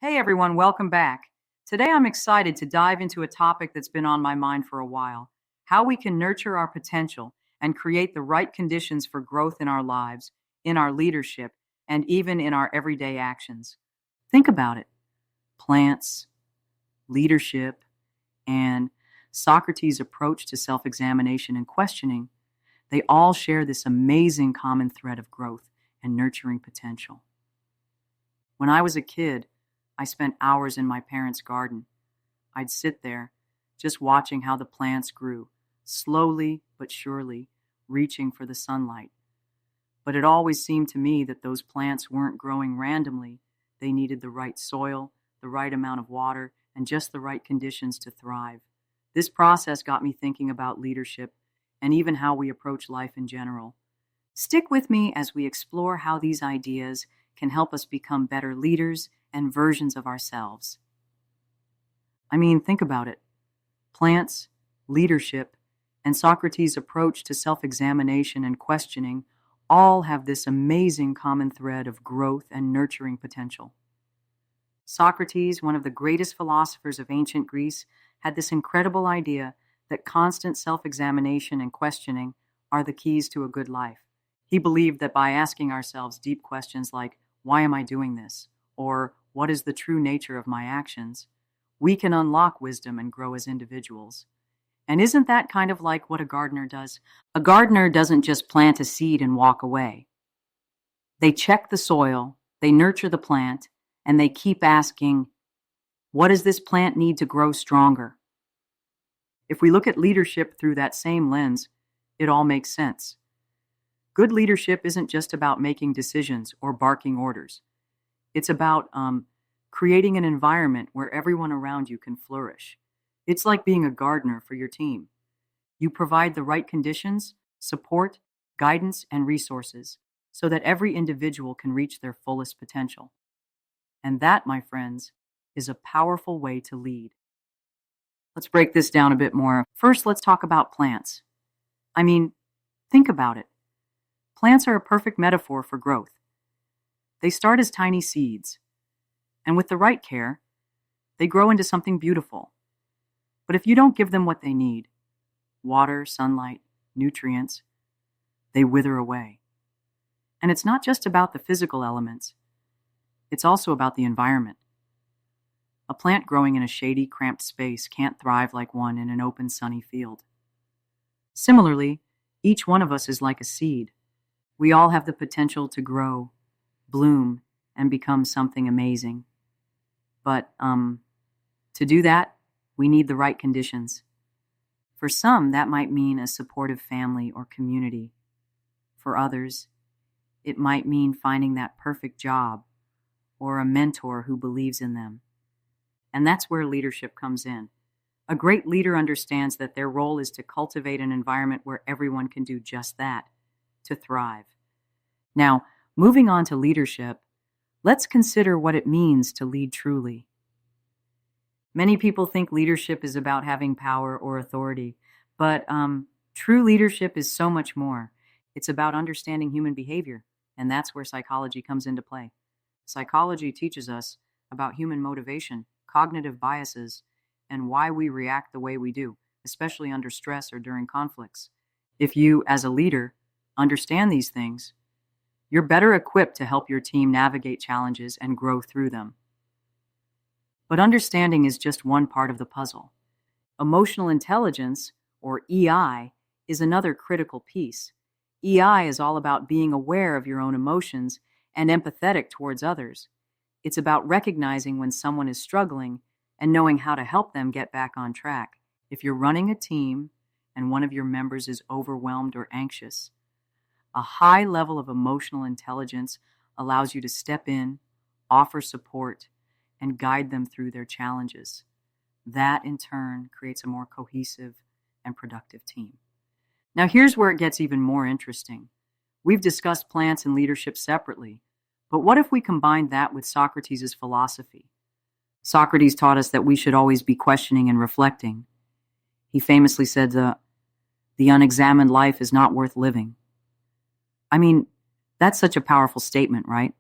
Hey everyone, welcome back. Today I'm excited to dive into a topic that's been on my mind for a while: how we can nurture our potential and create the right conditions for growth in our lives, in our leadership, and even in our everyday actions. Think about it: plants, leadership, and Socrates' approach to self examination and questioning. They all share this amazing common thread of growth and nurturing potential. When I was a kid, I spent hours in my parents' garden. I'd sit there, just watching how the plants grew, slowly but surely, reaching for the sunlight. But it always seemed to me that those plants weren't growing randomly. They needed the right soil, the right amount of water, and just the right conditions to thrive. This process got me thinking about leadership and even how we approach life in general. Stick with me as we explore how these ideas can help us become better leaders and versions of ourselves. Think about it: plants, leadership, and Socrates' approach to self examination and questioning all have this amazing common thread of growth and nurturing potential. Socrates, one of the greatest philosophers of ancient Greece, had this incredible idea that constant self examination and questioning are the keys to a good life. He believed that by asking ourselves deep questions like, "Why am I doing this?" or "What is the true nature of my actions?" we can unlock wisdom and grow as individuals. And isn't that kind of like what a gardener does? A gardener doesn't just plant a seed and walk away. They check the soil, they nurture the plant, and they keep asking, what does this plant need to grow stronger? If we look at leadership through that same lens, it all makes sense. Good leadership isn't just about making decisions or barking orders. It's about creating an environment where everyone around you can flourish. It's like being a gardener for your team. You provide the right conditions, support, guidance, and resources so that every individual can reach their fullest potential. And that, my friends, is a powerful way to lead. Let's break this down a bit more. First, let's talk about plants. Think about it. Plants are a perfect metaphor for growth. They start as tiny seeds, and with the right care, they grow into something beautiful. But if you don't give them what they need, water, sunlight, nutrients, they wither away. And it's not just about the physical elements. It's also about the environment. A plant growing in a shady, cramped space can't thrive like one in an open, sunny field. Similarly, each one of us is like a seed. We all have the potential to grow, bloom, and become something amazing. But to do that, we need the right conditions. For some, that might mean a supportive family or community. For others, it might mean finding that perfect job or a mentor who believes in them. And that's where leadership comes in. A great leader understands that their role is to cultivate an environment where everyone can do just that, to thrive. Now, moving on to leadership, let's consider what it means to lead truly. Many people think leadership is about having power or authority, but true leadership is so much more. It's about understanding human behavior, and that's where psychology comes into play. Psychology teaches us about human motivation, cognitive biases, and why we react the way we do, especially under stress or during conflicts. If you, as a leader, understand these things, you're better equipped to help your team navigate challenges and grow through them. But understanding is just one part of the puzzle. Emotional intelligence, or EI, is another critical piece. EI is all about being aware of your own emotions and empathetic towards others. It's about recognizing when someone is struggling and knowing how to help them get back on track. If you're running a team and one of your members is overwhelmed or anxious, a high level of emotional intelligence allows you to step in, offer support, and guide them through their challenges. That, in turn, creates a more cohesive and productive team. Now, here's where it gets even more interesting. We've discussed plants and leadership separately, but what if we combined that with Socrates' philosophy? Socrates taught us that we should always be questioning and reflecting. He famously said the unexamined life is not worth living. That's such a powerful statement, right?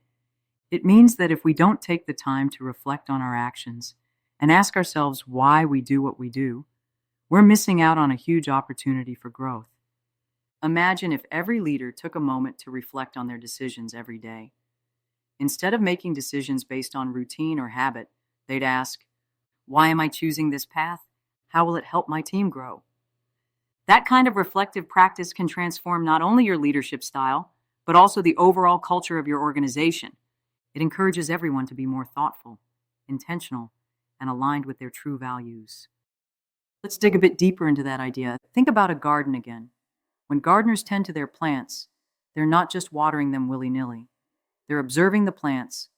It means that if we don't take the time to reflect on our actions and ask ourselves why we do what we do, we're missing out on a huge opportunity for growth. Imagine if every leader took a moment to reflect on their decisions every day. Instead of making decisions based on routine or habit, they'd ask, why am I choosing this path? How will it help my team grow? That kind of reflective practice can transform not only your leadership style, but also the overall culture of your organization. It encourages everyone to be more thoughtful, intentional, and aligned with their true values. Let's dig a bit deeper into that idea. Think about a garden again. When gardeners tend to their plants, they're not just watering them willy-nilly. They're observing the plants,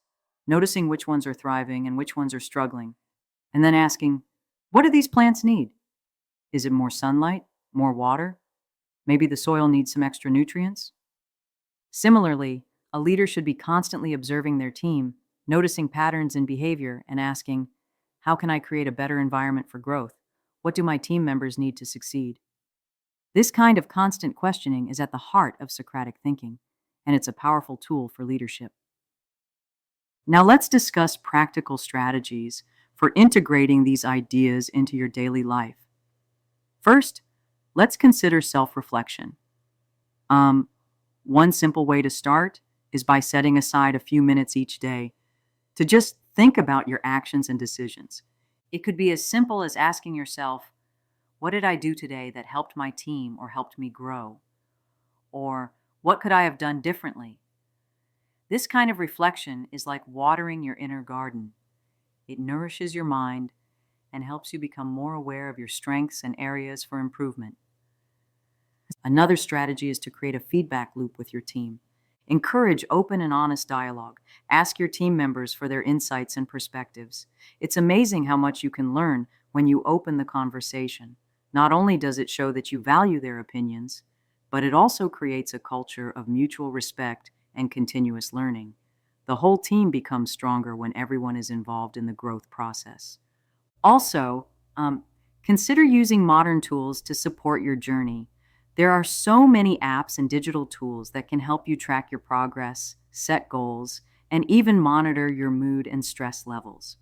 noticing which ones are thriving and which ones are struggling, and then asking, what do these plants need? Is it more sunlight, more water? Maybe the soil needs some extra nutrients? Similarly, a leader should be constantly observing their team, noticing patterns in behavior, and asking, how can I create a better environment for growth? What do my team members need to succeed? This kind of constant questioning is at the heart of Socratic thinking, and it's a powerful tool for leadership. Now let's discuss practical strategies for integrating these ideas into your daily life. First, let's consider self-reflection. One simple way to start is by setting aside a few minutes each day to just think about your actions and decisions. It could be as simple as asking yourself, what did I do today that helped my team or helped me grow? Or what could I have done differently? This kind of reflection is like watering your inner garden. It nourishes your mind and helps you become more aware of your strengths and areas for improvement. Another strategy is to create a feedback loop with your team. Encourage open and honest dialogue. Ask your team members for their insights and perspectives. It's amazing how much you can learn when you open the conversation. Not only does it show that you value their opinions, but it also creates a culture of mutual respect and continuous learning. The whole team becomes stronger when everyone is involved in the growth process. Also, consider using modern tools to support your journey. There are so many apps and digital tools that can help you track your progress, set goals, and even monitor your mood and stress levels.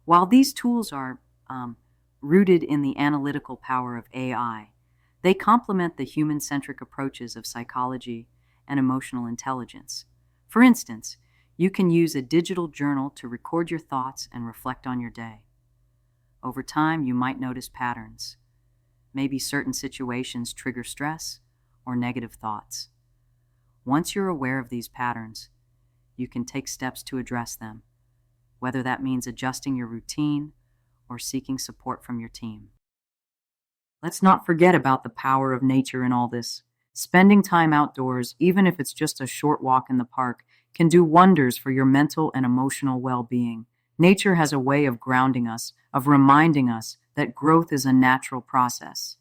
While these tools are rooted in the analytical power of AI, they complement the human-centric approaches of psychology and emotional intelligence. For instance, you can use a digital journal to record your thoughts and reflect on your day. Over time, you might notice patterns. Maybe certain situations trigger stress or negative thoughts. Once you're aware of these patterns, you can take steps to address them, whether that means adjusting your routine or seeking support from your team. Let's not forget about the power of nature in all this. Spending time outdoors, even if it's just a short walk in the park, can do wonders for your mental and emotional well-being. Nature has a way of grounding us, of reminding us that growth is a natural process.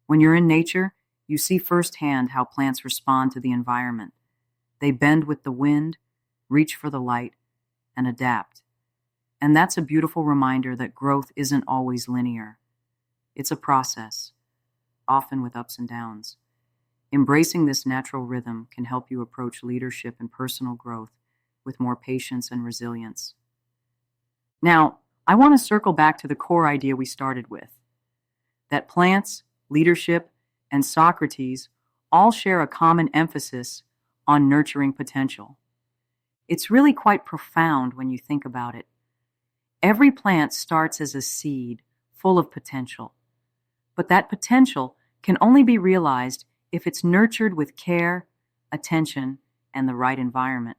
When you're in nature, you see firsthand how plants respond to the environment. They bend with the wind, reach for the light, and adapt. And that's a beautiful reminder that growth isn't always linear. It's a process, often with ups and downs. Embracing this natural rhythm can help you approach leadership and personal growth with more patience and resilience. Now, I want to circle back to the core idea we started with, that plants, leadership, and Socrates all share a common emphasis on nurturing potential. It's really quite profound when you think about it. Every plant starts as a seed full of potential, but that potential can only be realized if it's nurtured with care, attention, and the right environment.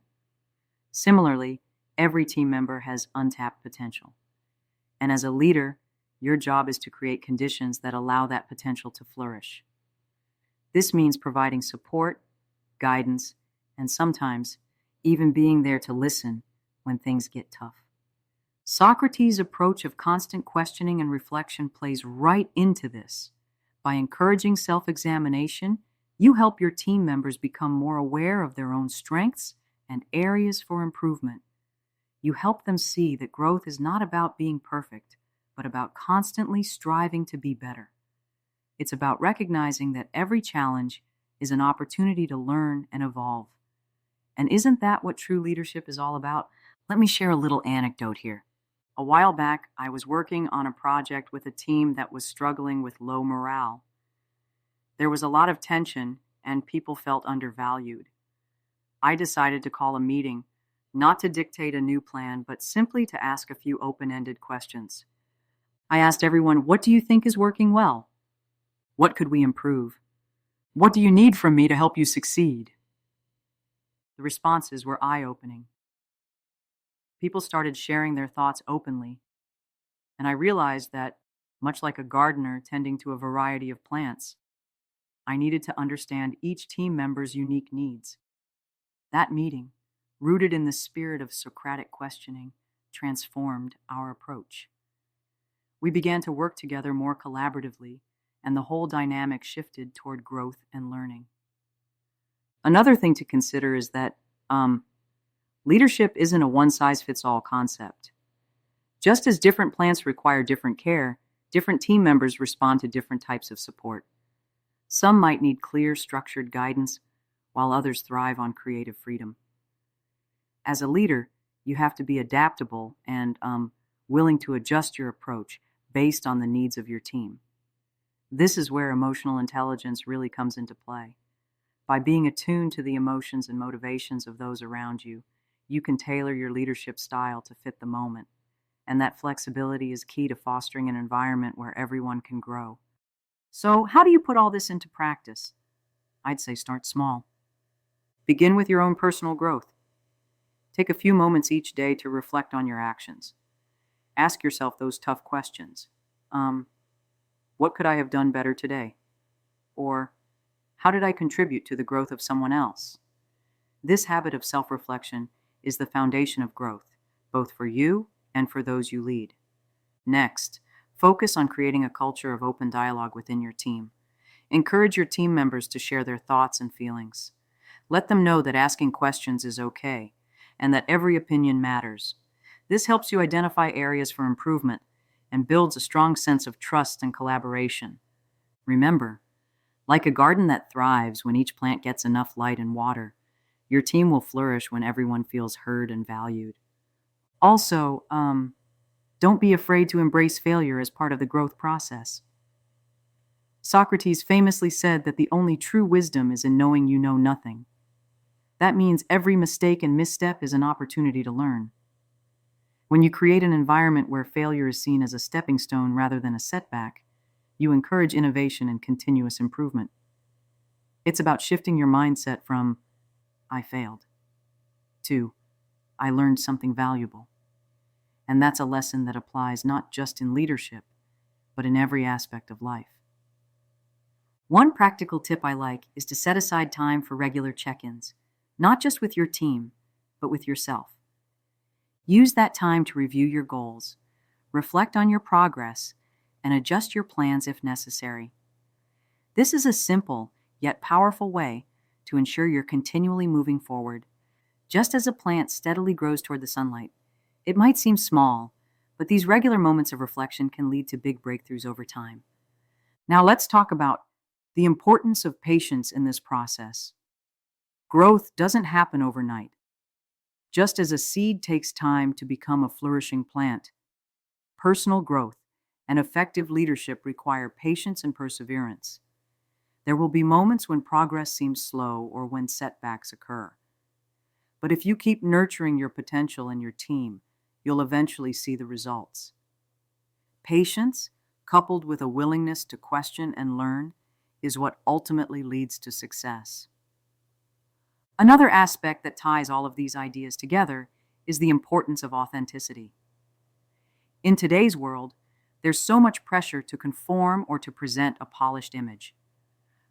Similarly, every team member has untapped potential. And as a leader, your job is to create conditions that allow that potential to flourish. This means providing support, guidance, and sometimes even being there to listen when things get tough. Socrates' approach of constant questioning and reflection plays right into this. By encouraging self-examination, you help your team members become more aware of their own strengths and areas for improvement. You help them see that growth is not about being perfect, but about constantly striving to be better. It's about recognizing that every challenge is an opportunity to learn and evolve. And isn't that what true leadership is all about? Let me share a little anecdote here. A while back, I was working on a project with a team that was struggling with low morale. There was a lot of tension, and people felt undervalued. I decided to call a meeting, not to dictate a new plan, but simply to ask a few open ended questions. I asked everyone, "What do you think is working well? What could we improve? What do you need from me to help you succeed?" The responses were eye opening. People started sharing their thoughts openly, and I realized that, much like a gardener tending to a variety of plants, I needed to understand each team member's unique needs. That meeting, rooted in the spirit of Socratic questioning, transformed our approach. We began to work together more collaboratively, and the whole dynamic shifted toward growth and learning. Another thing to consider is that leadership isn't a one-size-fits-all concept. Just as different plants require different care, different team members respond to different types of support. Some might need clear, structured guidance, while others thrive on creative freedom. As a leader, you have to be adaptable and willing to adjust your approach based on the needs of your team. This is where emotional intelligence really comes into play. By being attuned to the emotions and motivations of those around you, you can tailor your leadership style to fit the moment. And that flexibility is key to fostering an environment where everyone can grow. So, how do you put all this into practice? I'd say start small. Begin with your own personal growth. Take a few moments each day to reflect on your actions. Ask yourself those tough questions. What could I have done better today? Or, how did I contribute to the growth of someone else? This habit of self-reflection is the foundation of growth, both for you and for those you lead. Next, focus on creating a culture of open dialogue within your team. Encourage your team members to share their thoughts and feelings. Let them know that asking questions is okay and that every opinion matters. This helps you identify areas for improvement and builds a strong sense of trust and collaboration. Remember, like a garden that thrives when each plant gets enough light and water, your team will flourish when everyone feels heard and valued. Also, don't be afraid to embrace failure as part of the growth process. Socrates famously said that the only true wisdom is in knowing you know nothing. That means every mistake and misstep is an opportunity to learn. When you create an environment where failure is seen as a stepping stone rather than a setback, you encourage innovation and continuous improvement. It's about shifting your mindset from, "I failed," to, "I learned something valuable." And that's a lesson that applies not just in leadership, but in every aspect of life. One practical tip I like is to set aside time for regular check-ins, not just with your team, but with yourself. Use that time to review your goals, reflect on your progress, and adjust your plans if necessary. This is a simple yet powerful way to ensure you're continually moving forward. Just as a plant steadily grows toward the sunlight, it might seem small, but these regular moments of reflection can lead to big breakthroughs over time. Now let's talk about the importance of patience in this process. Growth doesn't happen overnight. Just as a seed takes time to become a flourishing plant, personal growth and effective leadership require patience and perseverance. There will be moments when progress seems slow or when setbacks occur. But if you keep nurturing your potential and your team, you'll eventually see the results. Patience, coupled with a willingness to question and learn, is what ultimately leads to success. Another aspect that ties all of these ideas together is the importance of authenticity. In today's world, there's so much pressure to conform or to present a polished image.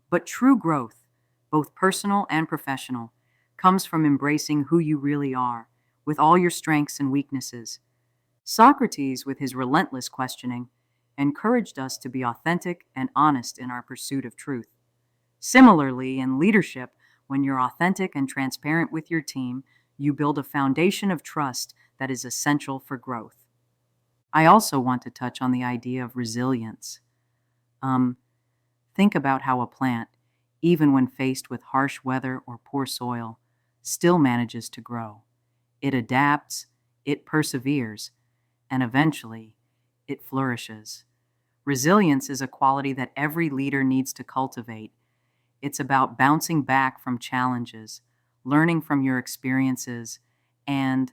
But true growth, both personal and professional, comes from embracing who you really are, with all your strengths and weaknesses. Socrates, with his relentless questioning, encouraged us to be authentic and honest in our pursuit of truth. Similarly, in leadership, when you're authentic and transparent with your team, you build a foundation of trust that is essential for growth. I also want to touch on the idea of resilience. Think about how a plant, even when faced with harsh weather or poor soil, still manages to grow. It adapts, it perseveres, and eventually it flourishes. Resilience is a quality that every leader needs to cultivate. It's about bouncing back from challenges, learning from your experiences, and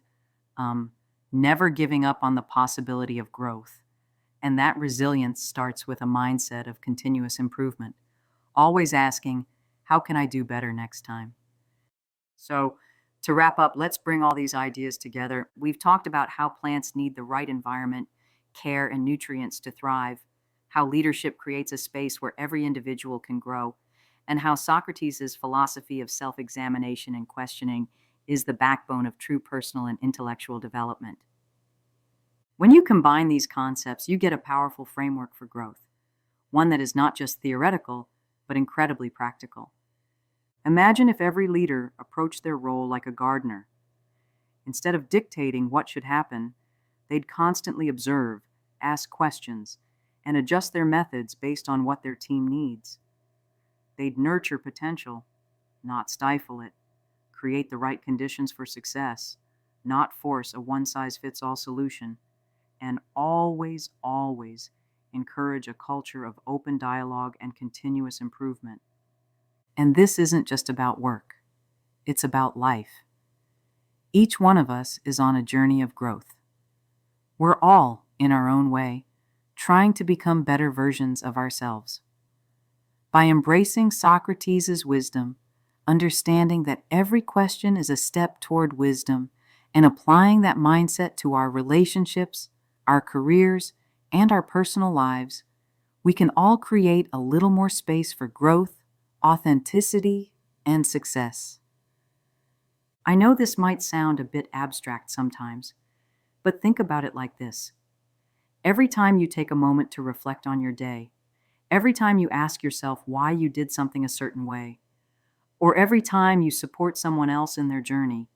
um, never giving up on the possibility of growth. And that resilience starts with a mindset of continuous improvement, always asking, how can I do better next time? So, to wrap up, let's bring all these ideas together. We've talked about how plants need the right environment, care, and nutrients to thrive, how leadership creates a space where every individual can grow, and how Socrates' philosophy of self examination and questioning is the backbone of true personal and intellectual development. When you combine these concepts, you get a powerful framework for growth, one that is not just theoretical, but incredibly practical. Imagine if every leader approached their role like a gardener. Instead of dictating what should happen, they'd constantly observe, ask questions, and adjust their methods based on what their team needs. They'd nurture potential, not stifle it, create the right conditions for success, not force a one-size-fits-all solution, and always encourage a culture of open dialogue and continuous improvement. And this isn't just about work, it's about life. Each one of us is on a journey of growth. We're all, in our own way, trying to become better versions of ourselves. By embracing Socrates' wisdom, understanding that every question is a step toward wisdom, and applying that mindset to our relationships, our careers, and our personal lives, we can all create a little more space for growth, authenticity, and success. I know this might sound a bit abstract sometimes, but think about it like this. Every time you take a moment to reflect on your day, every time you ask yourself why you did something a certain way, or every time you support someone else in their journey,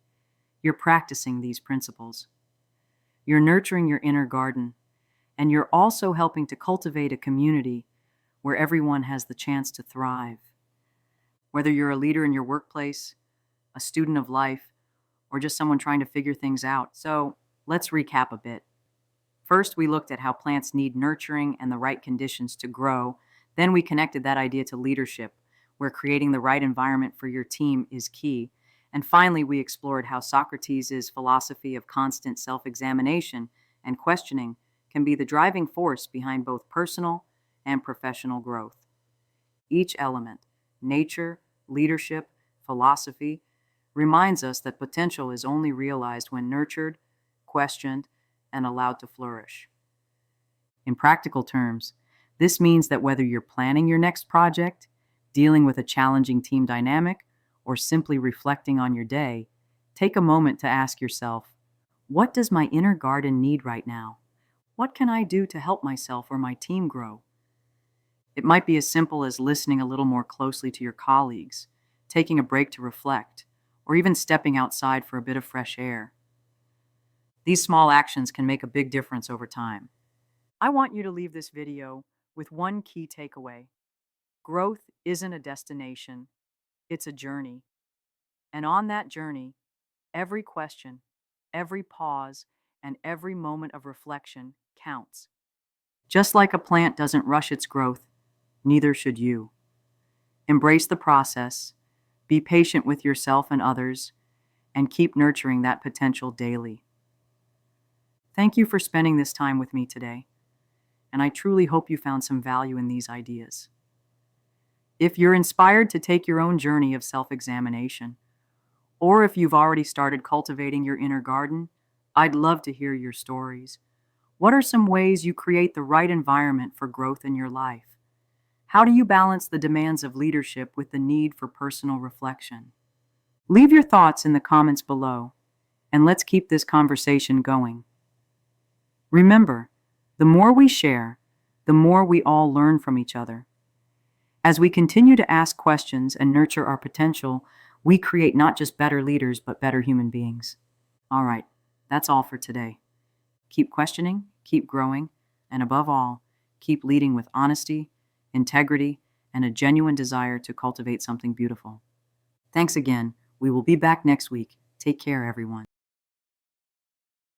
you're practicing these principles. You're nurturing your inner garden, and you're also helping to cultivate a community where everyone has the chance to thrive. Whether you're a leader in your workplace, a student of life, or just someone trying to figure things out. So let's recap a bit. First, we looked at how plants need nurturing and the right conditions to grow. Then we connected that idea to leadership, where creating the right environment for your team is key. And finally, we explored how Socrates' philosophy of constant self-examination and questioning can be the driving force behind both personal and professional growth. Each element, nature, leadership, philosophy, reminds us that potential is only realized when nurtured, questioned, and allowed to flourish. In practical terms, this means that whether you're planning your next project, dealing with a challenging team dynamic, or simply reflecting on your day, take a moment to ask yourself, what does my inner garden need right now? What can I do to help myself or my team grow? It might be as simple as listening a little more closely to your colleagues, taking a break to reflect, or even stepping outside for a bit of fresh air. These small actions can make a big difference over time. I want you to leave this video with one key takeaway. Growth isn't a destination, it's a journey. And on that journey, every question, every pause, and every moment of reflection counts. Just like a plant doesn't rush its growth, neither should you. Embrace the process, be patient with yourself and others, and keep nurturing that potential daily. Thank you for spending this time with me today, and I truly hope you found some value in these ideas. If you're inspired to take your own journey of self-examination, or if you've already started cultivating your inner garden, I'd love to hear your stories. What are some ways you create the right environment for growth in your life? How do you balance the demands of leadership with the need for personal reflection? Leave your thoughts in the comments below, and let's keep this conversation going. Remember, the more we share, the more we all learn from each other. As we continue to ask questions and nurture our potential, we create not just better leaders, but better human beings. All right, that's all for today. Keep questioning, keep growing, and above all, keep leading with honesty, integrity, and a genuine desire to cultivate something beautiful. Thanks again. We will be back next week. Take care, everyone.